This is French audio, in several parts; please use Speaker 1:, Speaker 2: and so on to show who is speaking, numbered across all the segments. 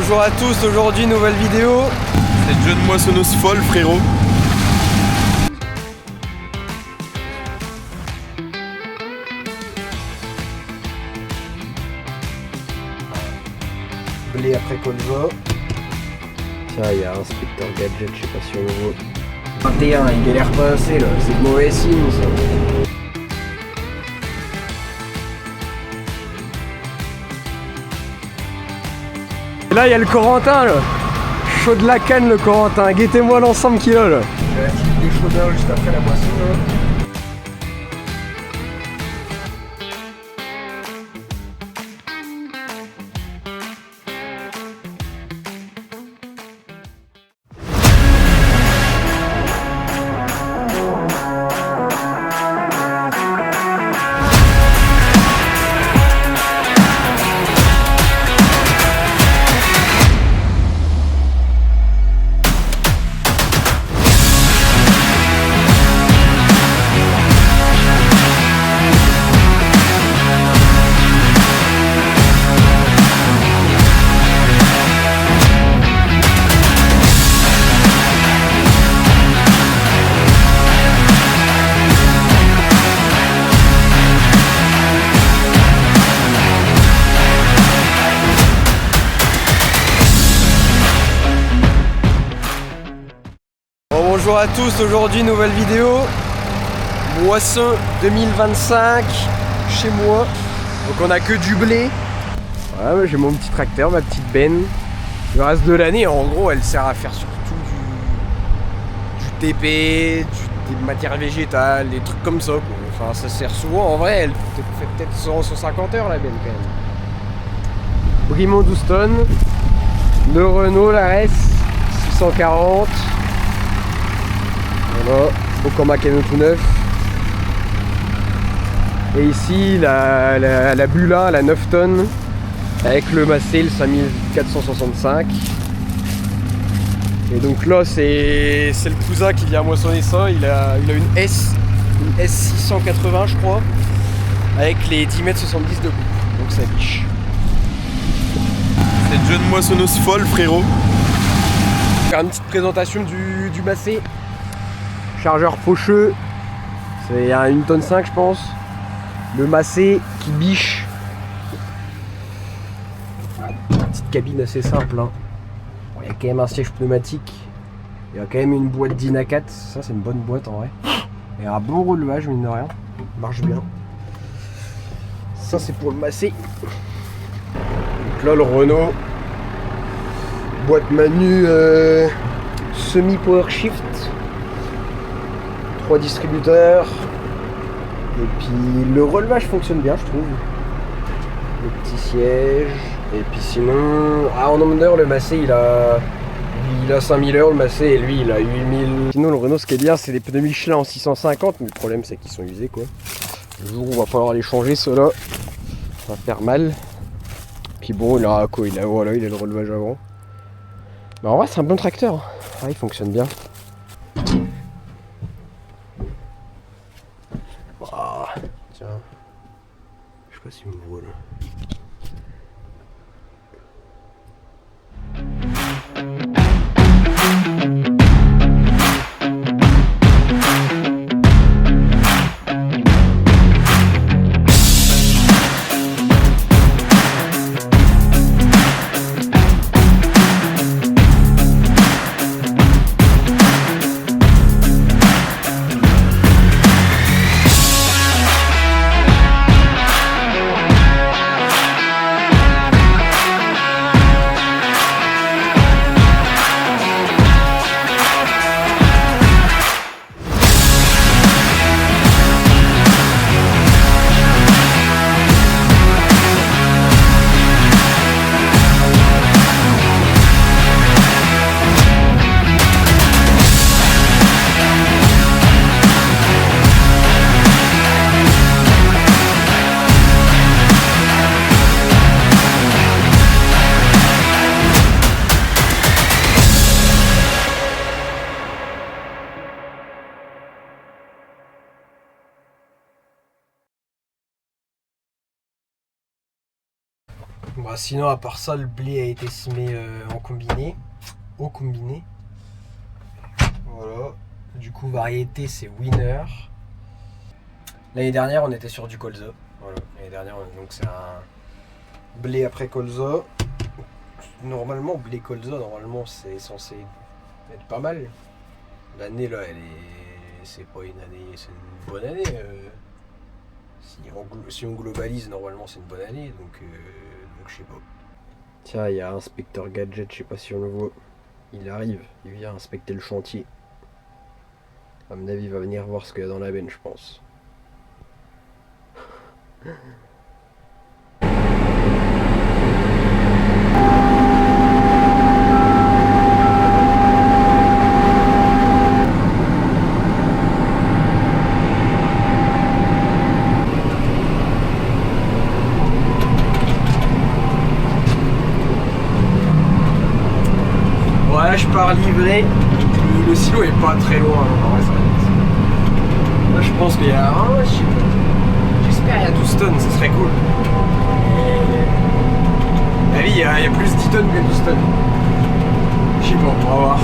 Speaker 1: bonjour à tous, aujourd'hui nouvelle vidéo.
Speaker 2: Cette jeune moissonneuse folle, frérot.
Speaker 1: Blé après colza. Tiens, il y a un inspecteur gadget, je sais pas si on le voit. 21, il galère pas assez là, c'est de mauvais signe ça. Et là il y a le Corentin là. Chaud de la canne le Corentin, guettez-moi l'ensemble qu'il a là. J'ai la petite déchaudeur juste après la boisson là. Bonjour à tous, aujourd'hui nouvelle vidéo. Moisson 2025 chez moi. Donc on a que du blé. Voilà, j'ai mon petit tracteur, ma petite benne. Le reste de l'année, en gros, elle sert à faire surtout du TP, des matières végétales, des trucs comme ça, quoi. Enfin, ça sert souvent, en vrai, elle fait peut-être 150 heures la benne quand même. Bremont 12 tonnes. Le Renault, la RS 640. Voilà, au Macano tout neuf. Et ici la Bula, la 9 tonnes, avec le Massé, le 5465. Et donc là c'est le cousin qui vient moissonner ça, il a une S680 je crois, avec les 10 m 70 de coupe, donc ça biche.
Speaker 2: Cette jeune moissonneuse folle, frérot.
Speaker 1: Faire une petite présentation du Massé. Chargeur faucheux, c'est à 1,5 tonne je pense. Le Massé qui biche. Petite cabine assez simple. Hein. Bon, il y a quand même un siège pneumatique. Il y a quand même une boîte d'Inacat. Ça c'est une bonne boîte en vrai. Et un bon relevage mine de rien. Il marche bien. Ça c'est pour le Massé. Donc là le Renault. Boîte manu semi-power shift. 3 distributeurs. Et puis le relevage fonctionne bien je trouve. Le petit siège. Et puis sinon, en nombre d'heures le Massé il a 5000 heures le Massé et lui il a 8000. Sinon le Renault ce qui est bien c'est des pneus Michelin en 650 mais le problème c'est qu'ils sont usés quoi. Le jour où on va falloir les changer ceux-là, ça va faire mal. Puis bon il a quoi, voilà, il a le relevage avant. Mais en vrai c'est un bon tracteur. Ah, il fonctionne bien. Tiens, je sais pas si on me voit là. Bah, sinon, à part ça, le blé a été semé en combiné. Au combiné. Voilà. Du coup, variété, c'est Winner. L'année dernière, on était sur du colza. Voilà. L'année dernière, donc c'est un blé après colza. Normalement, blé colza, normalement, c'est censé être pas mal. L'année, là, c'est pas une année, c'est une bonne année. Si on globalise, normalement, c'est une bonne année. Donc je sais pas. Tiens, il y a Inspecteur Gadget, je sais pas si on le voit. Il arrive, il vient inspecter le chantier. À mon avis, il va venir voir ce qu'il y a dans la benne, je pense. Ouais, je pars livrer. Le silo est pas très loin. Là, je pense qu'il y a. J'espère qu'il y a 12 tonnes, ça serait cool. Ah oui, il y a plus 10 tonnes que 12 tonnes. Je sais pas, on va voir.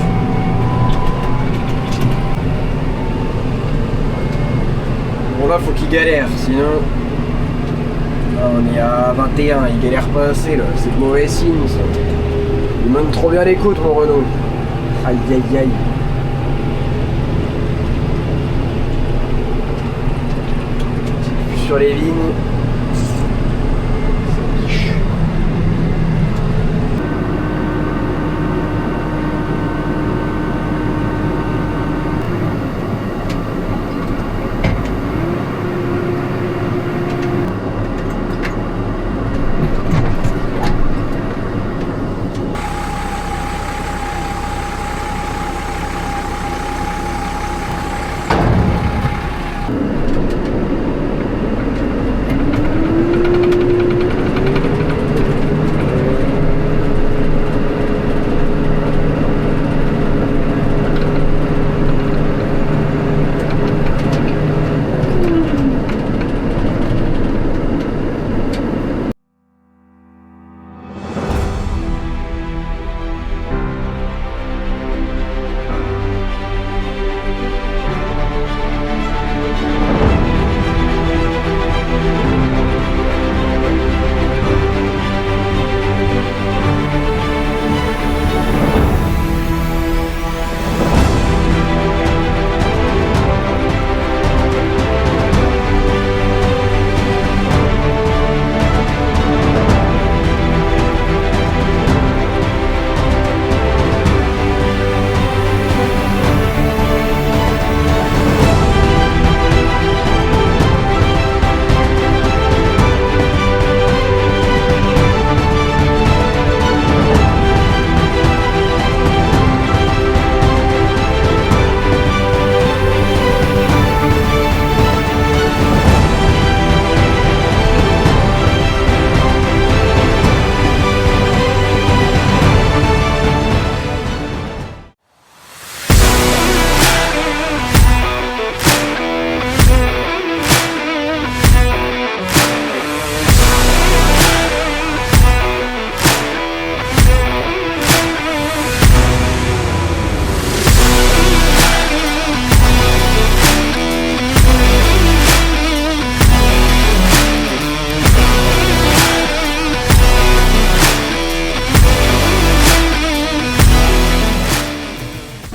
Speaker 1: Bon, là, faut qu'il galère, sinon. Là, on est à 21, il galère pas assez, là. C'est de mauvais signe, ça. Il monte trop bien les côtes, mon Renault. Aïe aïe aïe. Sur les vignes. Ça piche.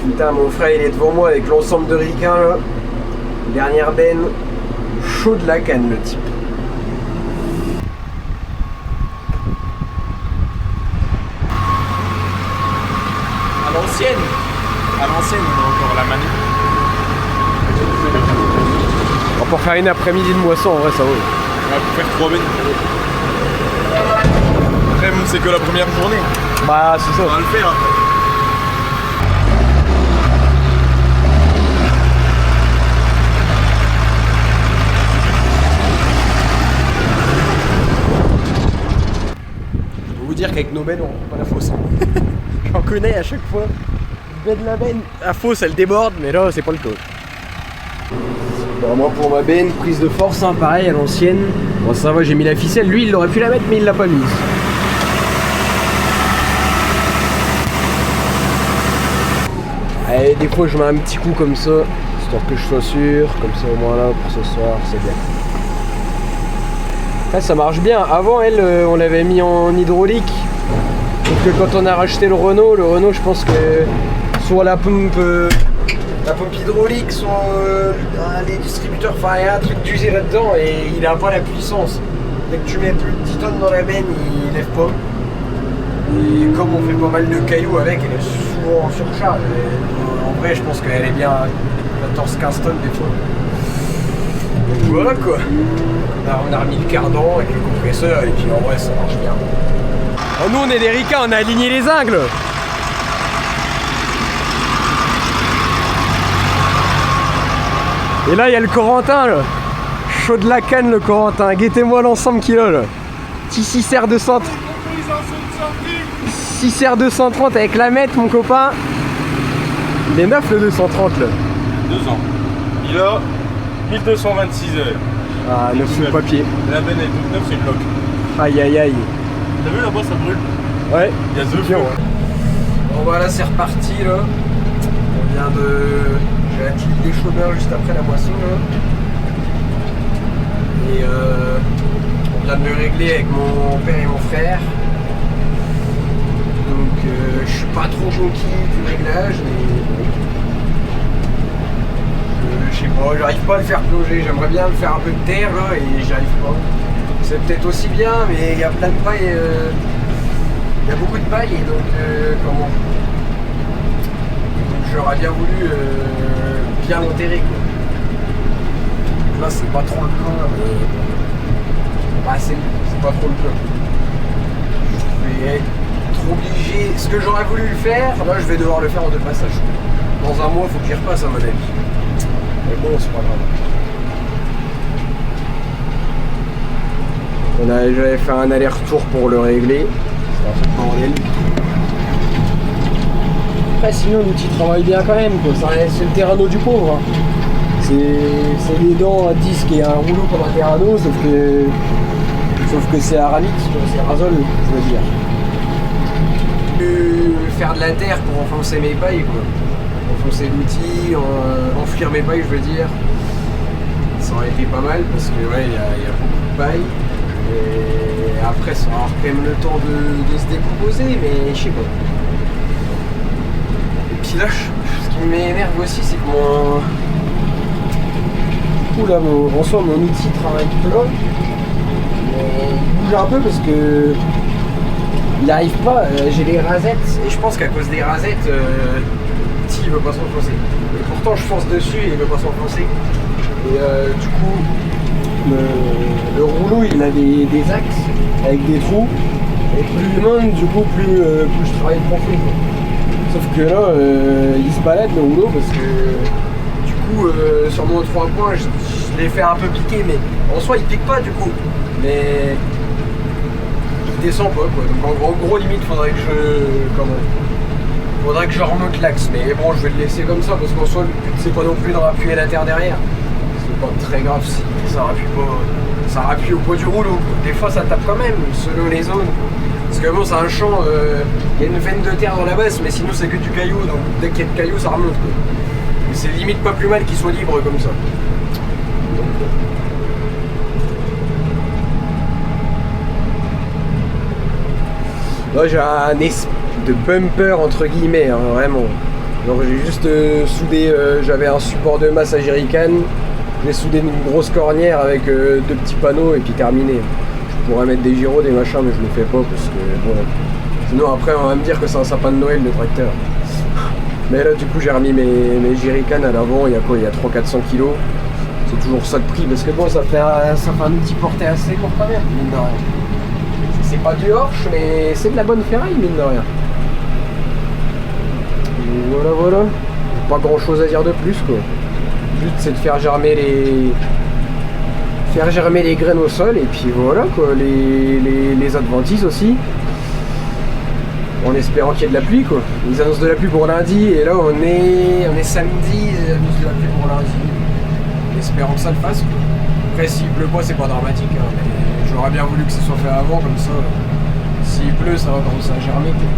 Speaker 1: Putain, mon frère il est devant moi avec l'ensemble de ricains là. Dernière benne. Chaud de la canne le type.
Speaker 2: À l'ancienne, on a encore la manette.
Speaker 1: Bon, pour faire une après-midi de moisson, en vrai ça vaut.
Speaker 2: On va faire 3 bennes. Après, bon, c'est que la première journée.
Speaker 1: Bah, c'est ça.
Speaker 2: On va le faire après.
Speaker 1: Dire qu'avec nos bennes on prend pas la fosse. J'en connais à chaque fois. La benne, la fosse elle déborde, mais là c'est pas le cas. Bon, moi pour ma benne, prise de force, hein, pareil à l'ancienne. Bon ça va, j'ai mis la ficelle, lui il aurait pu la mettre mais il l'a pas mise. Et des fois je mets un petit coup comme ça, histoire que je sois sûr, comme ça au moins là pour ce soir, c'est bien. Ouais, ça marche bien. Avant elle, on l'avait mis en hydraulique. Sauf que quand on a racheté le Renault je pense que soit la pompe hydraulique, soit les distributeurs, enfin il y a un truc d'usé là-dedans et il a pas la puissance. Dès que tu mets plus de 10 tonnes dans la benne, il lève pas. Et comme on fait pas mal de cailloux avec, elle est souvent en surcharge. Et en vrai, je pense qu'elle est bien à 14-15 tonnes des fois. Donc voilà quoi. On a remis le cardan avec le compresseur et puis en vrai, ça marche bien. Oh, nous, on est des ricains, on a aligné les ingles. Et là, il y a le Corentin, là. Chaud de la canne, le Corentin. Guettez-moi l'ensemble qu'il a, là. Petit 6R 230. 6R 230 avec la mètre, mon copain. Il est neuf, le 230, là.
Speaker 3: 2 ans. Il a 1226 heures.
Speaker 1: Ah, neuf sous le papier.
Speaker 3: La benne est toute neuve, c'est une loque.
Speaker 1: Aïe, aïe, aïe.
Speaker 3: T'as vu là-bas, ça brûle?
Speaker 1: Ouais.
Speaker 3: Il y a deux
Speaker 1: bien,
Speaker 3: feux.
Speaker 1: ouais. Bon, bah là, c'est reparti, là. On vient de... J'ai la clé des chômeurs juste après la moisson, là. Et on vient de le régler avec mon père et mon frère. Donc je suis pas trop conquis du réglage, mais bon. Je sais pas, j'arrive pas à le faire plonger. J'aimerais bien le faire un peu de terre là et j'y arrive pas. C'est peut-être aussi bien, mais il y a plein de paille. Il y a beaucoup de paille et donc comment. Donc j'aurais bien voulu bien l'enterrer quoi. Là c'est pas trop le plan, bah, c'est pas trop le plan. Je vais être obligé. Ce que j'aurais voulu le faire, là je vais devoir le faire en 2 passages. Dans un mois il faut que j'y repasse à mon avis. Mais bon c'est pas grave. J'avais fait un aller-retour pour le régler. C'est un peu de bordel. Après sinon l'outil travaille bien quand même quoi. C'est le Terrano du pauvre. Hein. C'est des dents à disque et un rouleau comme un Terrano, sauf que c'est arabique, c'est Razol, je veux dire. Faire de la terre pour enfoncer mes pailles, quoi. Enfoncer l'outil, enfouir mes pailles, je veux dire. Ça aurait été pas mal parce que ouais, il y a beaucoup de paille. Et après, ça va avoir quand même le temps de se décomposer, mais je sais pas. Et puis là, ce qui m'énerve aussi, c'est que là, en soi, mon outil travaille plat, mais il bouge un peu parce que il n'arrive pas. J'ai les rasettes et je pense qu'à cause des rasettes, l'outil il veut pas s'enfoncer. Et pourtant, je fonce dessus et il veut pas s'enfoncer. Et du coup, le rouleau il a des axes avec des trous. Et plus il monte, du coup, plus je travaille profond. Sauf que là, il se balade le rouleau parce que. Sur mon 3 points, je l'ai fait un peu piquer, mais en soi il pique pas du coup, mais il descend pas quoi. Donc en gros limite faudrait que je remonte l'axe, mais bon je vais le laisser comme ça parce qu'en soi le but c'est pas non plus de rappuyer la terre derrière. C'est pas très grave si ça rappuie pas, ça rappuie au poids du rouleau. Des fois ça tape quand même selon les zones. Parce que bon c'est un champ, il y a une veine de terre dans la base, mais sinon c'est que du caillou, donc dès qu'il y a de caillou ça remonte quoi. C'est limite pas plus mal qu'il soit libre comme ça. Là j'ai un espèce de bumper entre guillemets, hein, vraiment. Donc j'ai juste soudé, j'avais un support de masse à jerrycan, j'ai soudé une grosse cornière avec 2 petits panneaux et puis terminé. Je pourrais mettre des gyros, des machins, mais je le fais pas parce que bon. Sinon après on va me dire que c'est un sapin de Noël le tracteur. Mais là du coup j'ai remis mes jerrycans à l'avant, il y a quoi, il y a 300-400 kg. C'est toujours ça de prix parce que bon ça fait un outil porté assez lourd quand même, mine de rien. C'est pas du Horsch mais c'est de la bonne ferraille mine de rien. Et voilà. Pas grand chose à dire de plus quoi. Le but c'est de faire germer les graines au sol et puis voilà quoi, les adventices aussi. En espérant qu'il y ait de la pluie quoi. Ils annoncent de la pluie pour lundi et là on est samedi, ils annoncent de la pluie pour lundi. En espérant que ça le fasse. Après s'il pleut pas c'est pas dramatique hein, mais j'aurais bien voulu que ce soit fait avant comme ça. S'il pleut ça va commencer à germer quoi.